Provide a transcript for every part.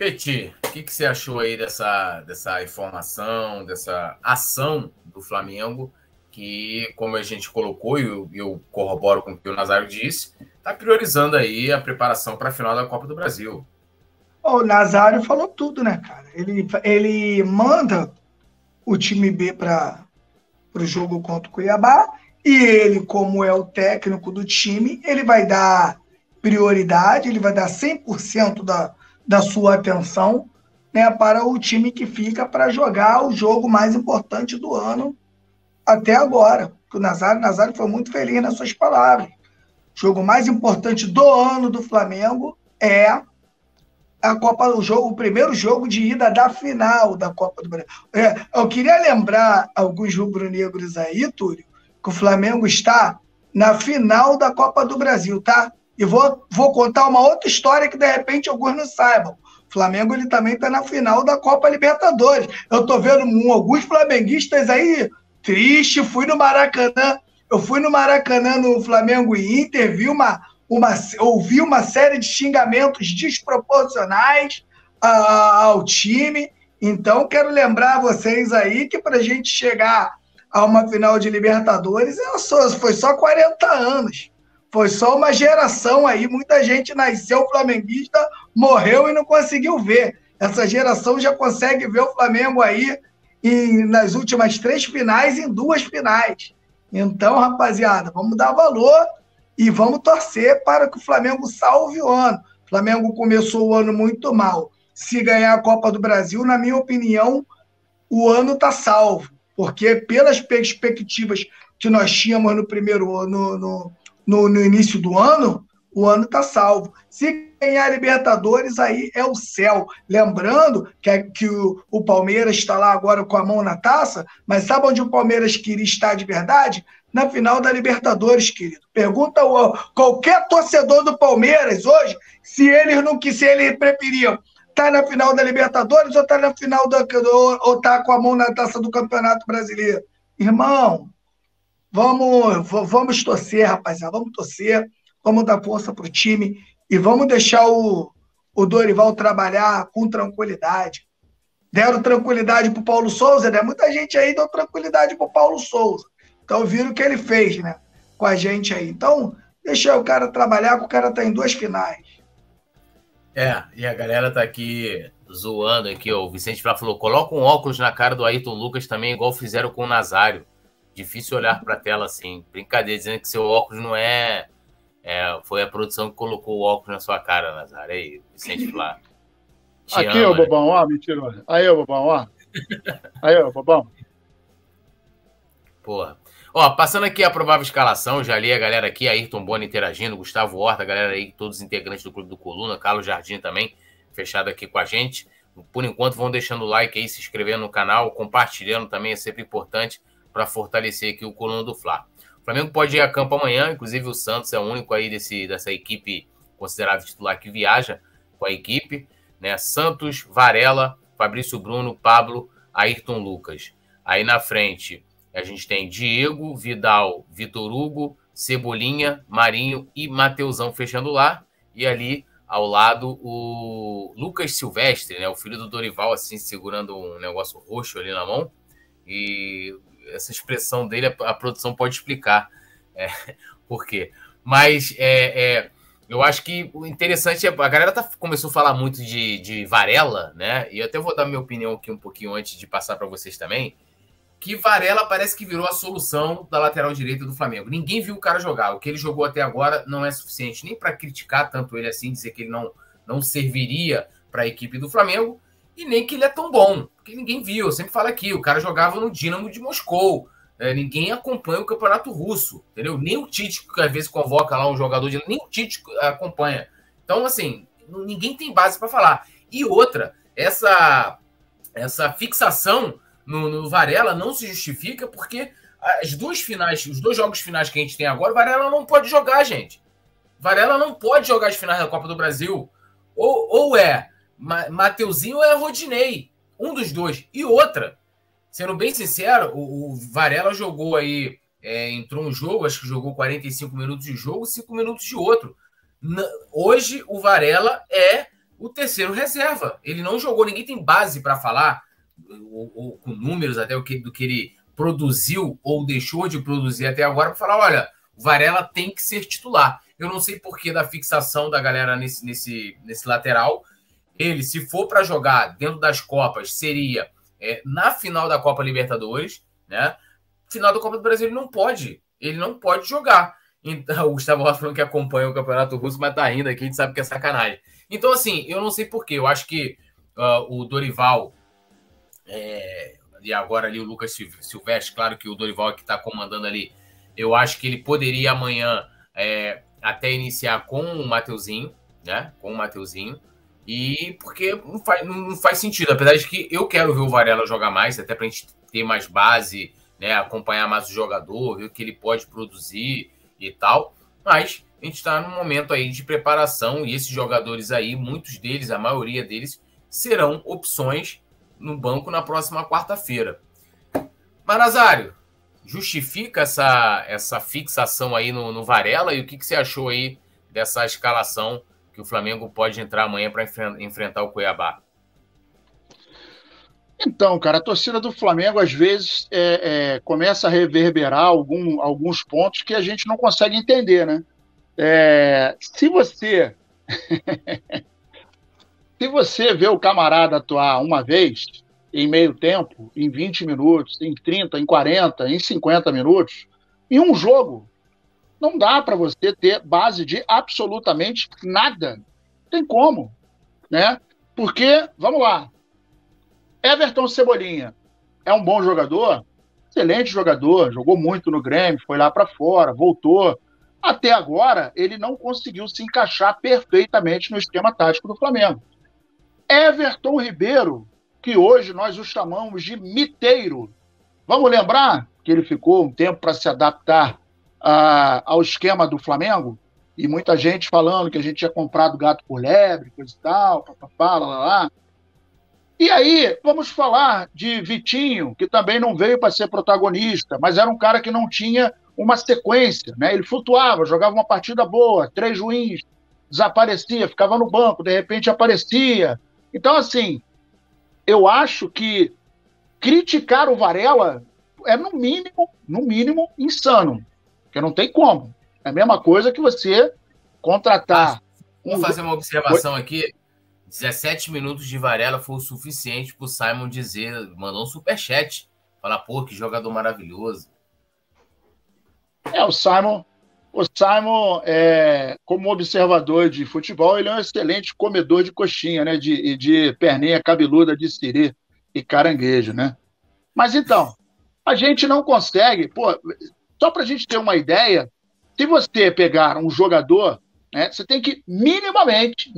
Petit, o que você achou aí dessa informação, dessa ação do Flamengo, que, como a gente colocou, e eu corroboro com o que o Nazário disse, está priorizando aí a preparação para a final da Copa do Brasil? O Nazário falou tudo, né, cara? Ele manda o time B para o jogo contra o Cuiabá e ele, como é o técnico do time, ele vai dar prioridade, ele vai dar 100% da sua atenção, né, para o time que fica para jogar o jogo mais importante do ano até agora. O Nazário foi muito feliz nas suas palavras. O jogo mais importante do ano do Flamengo é a Copa do Jogo, o primeiro jogo de ida da final da Copa do Brasil. Eu queria lembrar alguns rubro-negros aí, Túlio, que o Flamengo está na final da Copa do Brasil, tá? E vou contar uma outra história que de repente alguns não saibam. O Flamengo ele também está na final da Copa Libertadores. Eu estou vendo alguns flamenguistas aí triste. Eu fui no Maracanã no Flamengo e Inter, ouvi uma série de xingamentos desproporcionais ao time. Então, quero lembrar vocês aí que para a gente chegar a uma final de Libertadores foi só 40 anos. Foi só uma geração aí. Muita gente nasceu flamenguista, morreu e não conseguiu ver. Essa geração já consegue ver o Flamengo aí nas últimas 3 finais, em 2 finais. Então, rapaziada, vamos dar valor e vamos torcer para que o Flamengo salve o ano. O Flamengo começou o ano muito mal. Se ganhar a Copa do Brasil, na minha opinião, o ano está salvo. Porque pelas perspectivas que nós tínhamos no primeiro ano, no início do ano, o ano está salvo. Se ganhar a Libertadores, aí é o céu. Lembrando que o Palmeiras está lá agora com a mão na taça, mas sabe onde o Palmeiras queria estar de verdade? Na final da Libertadores, querido. Pergunta qualquer torcedor do Palmeiras hoje se ele preferia estar na final da Libertadores ou estar na final ou estar com a mão na taça do Campeonato Brasileiro. Irmão, vamos torcer, rapaziada. Vamos torcer, vamos dar força para o time e vamos deixar o Dorival trabalhar com tranquilidade. Deram tranquilidade para o Paulo Souza, né? Muita gente aí deu tranquilidade para o Paulo Souza. Então, viram o que ele fez, né? Com a gente aí. Então, deixa o cara trabalhar, que o cara tá em 2 finais. E a galera tá aqui zoando aqui, ó. O Vicente Flá falou, coloca um óculos na cara do Ayrton Lucas também, igual fizeram com o Nazário. Difícil olhar pra tela assim. Brincadeira, dizendo que seu óculos não foi a produção que colocou o óculos na sua cara, Nazário. Aí, Vicente Flá. Aqui, ô bobão, ó, mentira. Aí, ô bobão, ó. Aí, ô bobão. Porra. Ó, passando aqui a provável escalação, já li a galera aqui, Ayrton Bona interagindo, Gustavo Horta, a galera aí, todos os integrantes do Clube do Coluna, Carlos Jardim também, fechado aqui com a gente. Por enquanto, vão deixando o like aí, se inscrevendo no canal, compartilhando também, é sempre importante para fortalecer aqui o Coluna do Fla. O Flamengo pode ir a campo amanhã, inclusive o Santos é o único aí dessa equipe considerável titular que viaja com a equipe, né? Santos, Varela, Fabrício Bruno, Pablo, Ayrton Lucas. Aí na frente a gente tem Diego, Vidal, Vitor Hugo, Cebolinha, Marinho e Mateusão fechando lá. E ali, ao lado, o Lucas Silvestre, né? O filho do Dorival, assim, segurando um negócio roxo ali na mão. E essa expressão dele, a produção pode explicar por quê. Mas eu acho que o interessante é... A galera começou a falar muito de Varela, né? E eu até vou dar minha opinião aqui um pouquinho antes de passar para vocês também. Que Varela parece que virou a solução da lateral direita do Flamengo. Ninguém viu o cara jogar. O que ele jogou até agora não é suficiente nem para criticar tanto ele assim, dizer que ele não serviria para a equipe do Flamengo, e nem que ele é tão bom, porque ninguém viu. Eu sempre falo aqui, o cara jogava no Dinamo de Moscou. Ninguém acompanha o campeonato russo, entendeu? Nem o Tite, que às vezes convoca lá um jogador, nem o Tite acompanha. Então, assim, ninguém tem base para falar. E outra, essa fixação no Varela não se justifica porque os dois jogos finais que a gente tem agora, o Varela não pode jogar, gente. Varela não pode jogar as finais da Copa do Brasil. Ou é Mateuzinho ou é Rodinei. Um dos dois. E outra, sendo bem sincero, o Varela jogou aí, entrou um jogo, acho que jogou 45 minutos de jogo, 5 minutos de outro. Hoje o Varela é o terceiro reserva. Ele não jogou, ninguém tem base para falar, ou com números até do que ele produziu ou deixou de produzir até agora, para falar, olha, o Varela tem que ser titular. Eu não sei por que da fixação da galera nesse lateral. Ele, se for para jogar dentro das Copas, seria na final da Copa Libertadores, né? Final da Copa do Brasil ele não pode jogar. Então, o Gustavo Rosa falando que acompanha o Campeonato Russo, mas tá rindo aqui, a gente sabe que é sacanagem. Então, assim, eu não sei porquê. Eu acho que o Dorival, e agora ali o Lucas Silvestre, claro que o Dorival é que tá comandando ali, eu acho que ele poderia amanhã até iniciar com o Mateuzinho, né? Com o Mateuzinho. E porque não faz sentido, apesar de que eu quero ver o Varela jogar mais, até pra gente ter mais base, né? Acompanhar mais o jogador, ver o que ele pode produzir e tal. Mas a gente está num momento aí de preparação e esses jogadores aí, muitos deles, a maioria deles, serão opções no banco na próxima quarta-feira. Mas, Nazário, justifica essa fixação aí no Varela? E o que você achou aí dessa escalação que o Flamengo pode entrar amanhã para enfrentar o Cuiabá? Então, cara, a torcida do Flamengo às vezes começa a reverberar alguns pontos que a gente não consegue entender, né? Se você vê o camarada atuar uma vez em meio tempo, em 20 minutos, em 30, em 40, em 50 minutos, em um jogo, não dá para você ter base de absolutamente nada. Não tem como, né? Porque, vamos lá, Everton Cebolinha é um bom jogador, excelente jogador, jogou muito no Grêmio, foi lá para fora, voltou. Até agora, ele não conseguiu se encaixar perfeitamente no esquema tático do Flamengo. Everton Ribeiro, que hoje nós o chamamos de miteiro. Vamos lembrar que ele ficou um tempo para se adaptar ao esquema do Flamengo? E muita gente falando que a gente tinha comprado gato por lebre, coisa e tal, papapá, lá. E aí, vamos falar de Vitinho, que também não veio para ser protagonista, mas era um cara que não tinha uma sequência, né? Ele flutuava, jogava uma partida boa, 3 ruins, desaparecia, ficava no banco, de repente aparecia. Então, assim, eu acho que criticar o Varela é, no mínimo, insano, porque não tem como. É a mesma coisa que você contratar... Vou fazer uma observação aqui. 17 minutos de Varela foi o suficiente para o Simon dizer, mandou um superchat, falar, pô, que jogador maravilhoso. O Simon, como observador de futebol, ele é um excelente comedor de coxinha, né? De perninha cabeluda de siri e caranguejo, né? Mas então, a gente não consegue, só para a gente ter uma ideia, se você pegar um jogador, né, você tem que minimamente,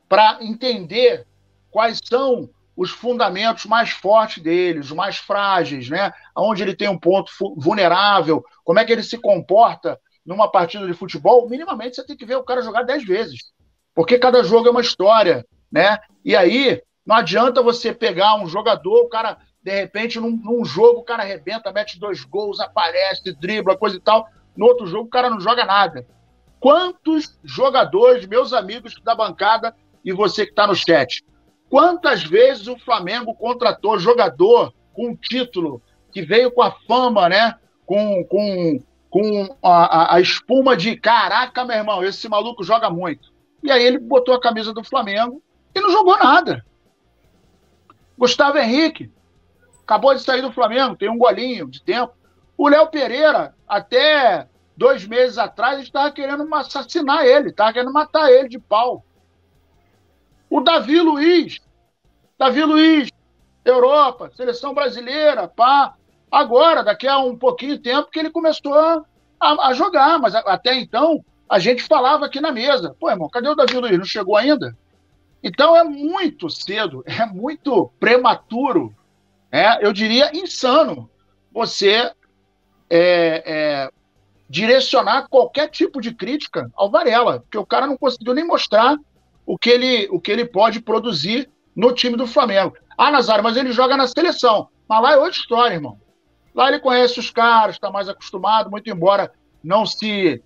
para entender quais são os fundamentos mais fortes dele, os mais frágeis, né? Onde ele tem um ponto vulnerável, como é que ele se comporta numa partida de futebol, minimamente você tem que ver o cara jogar 10 vezes. Porque cada jogo é uma história, né? E aí, não adianta você pegar um jogador, o cara, de repente, num jogo, o cara arrebenta, mete 2 gols, aparece, dribla, coisa e tal. No outro jogo, o cara não joga nada. Quantos jogadores, meus amigos da bancada e você que está no chat, quantas vezes o Flamengo contratou jogador com título, que veio com a fama, né? Com a espuma de caraca, meu irmão, esse maluco joga muito. E aí ele botou a camisa do Flamengo e não jogou nada. Gustavo Henrique acabou de sair do Flamengo, tem um golinho de tempo. O Léo Pereira, até 2 meses atrás, a gente estava querendo assassinar ele, estava querendo matar ele de pau. O Davi Luiz, Europa, seleção brasileira, pá. Agora, daqui a um pouquinho de tempo que ele começou a jogar, mas até então a gente falava aqui na mesa, pô, irmão, cadê o Davi Luiz? Não chegou ainda? Então é muito cedo, é muito prematuro, eu diria insano você direcionar qualquer tipo de crítica ao Varela, porque o cara não conseguiu nem mostrar o que ele pode produzir no time do Flamengo. Ah, Nazário, mas ele joga na seleção. Mas lá é outra história, irmão. Lá ele conhece os caras, está mais acostumado, muito embora não se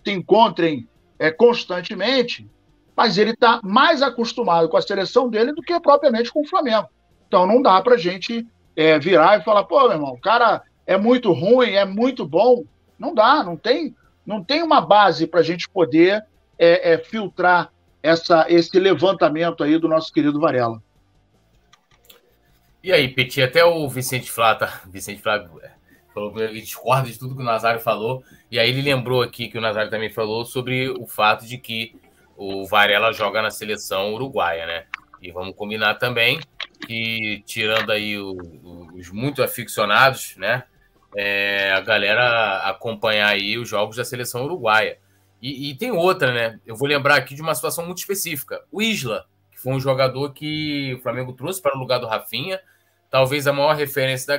encontrem constantemente, mas ele está mais acostumado com a seleção dele do que propriamente com o Flamengo. Então não dá para a gente virar e falar, pô, meu irmão, o cara é muito ruim, é muito bom. Não dá, não tem uma base para a gente poder filtrar esse levantamento aí do nosso querido Varela. E aí, Petit, até o Vicente Flá falou que ele discorda de tudo que o Nazário falou, e aí ele lembrou aqui que o Nazário também falou sobre o fato de que o Varela joga na seleção uruguaia, né? E vamos combinar também que, tirando aí os muito aficionados, né? A galera acompanhar aí os jogos da seleção uruguaia. E tem outra, né? Eu vou lembrar aqui de uma situação muito específica. O Isla, que foi um jogador que o Flamengo trouxe para o lugar do Rafinha. Talvez a maior referência da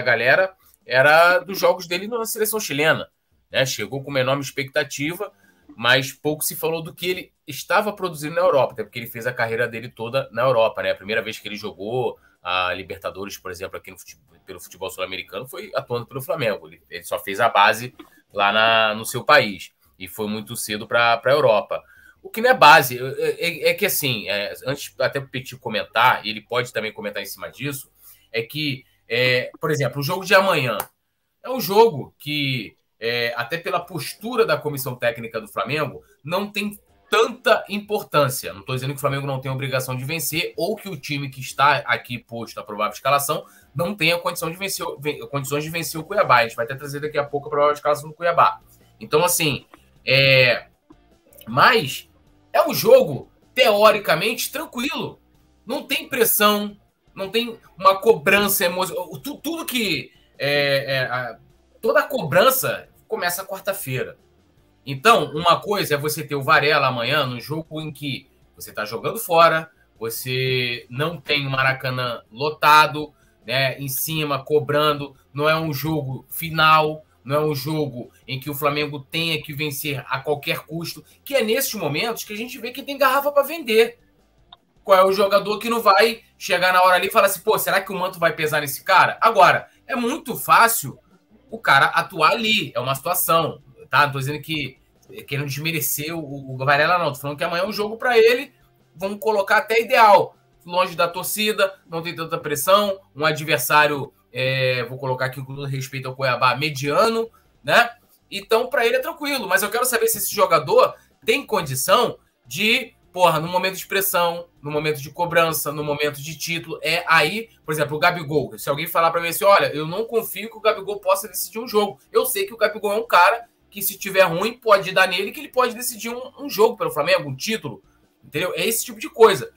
galera era dos jogos dele na seleção chilena, né? Chegou com uma enorme expectativa, mas pouco se falou do que ele estava produzindo na Europa, até porque ele fez a carreira dele toda na Europa, né? A primeira vez que ele jogou a Libertadores, por exemplo, aqui pelo futebol sul-americano, foi atuando pelo Flamengo. Ele só fez a base lá no seu país e foi muito cedo para a Europa. O que não é base, que assim, antes até o Petit comentar, e ele pode também comentar em cima disso, é que, por exemplo, o jogo de amanhã é um jogo que, até pela postura da comissão técnica do Flamengo, não tem tanta importância. Não estou dizendo que o Flamengo não tem a obrigação de vencer ou que o time que está aqui posto na provável escalação não tenha condições de vencer o Cuiabá. A gente vai até trazer daqui a pouco a provável escalação do Cuiabá. Então, assim, mas é um jogo, teoricamente, tranquilo. Não tem pressão, não tem uma cobrança emocional. Tudo que... toda a cobrança começa quarta-feira. Então, uma coisa é você ter o Varela amanhã no jogo em que você está jogando fora, você não tem o Maracanã lotado, né, em cima, cobrando. Não é um jogo final, não é um jogo em que o Flamengo tenha que vencer a qualquer custo, que é nesses momentos que a gente vê que tem garrafa para vender. Qual é o jogador que não vai chegar na hora ali e falar assim, pô, será que o manto vai pesar nesse cara? Agora, é muito fácil o cara atuar ali, é uma situação, tá? Não tô dizendo que querendo desmerecer o Varela, não. Tô falando que amanhã é um jogo para ele, vamos colocar até ideal, longe da torcida, não tem tanta pressão, um adversário... vou colocar aqui com respeito ao Cuiabá, mediano, né? Então, para ele é tranquilo. Mas eu quero saber se esse jogador tem condição de, no momento de pressão, no momento de cobrança, no momento de título, aí, por exemplo, o Gabigol. Se alguém falar para mim assim, olha, eu não confio que o Gabigol possa decidir um jogo. Eu sei que o Gabigol é um cara que, se tiver ruim, pode dar nele, que ele pode decidir um jogo pelo Flamengo, um título, entendeu? É esse tipo de coisa.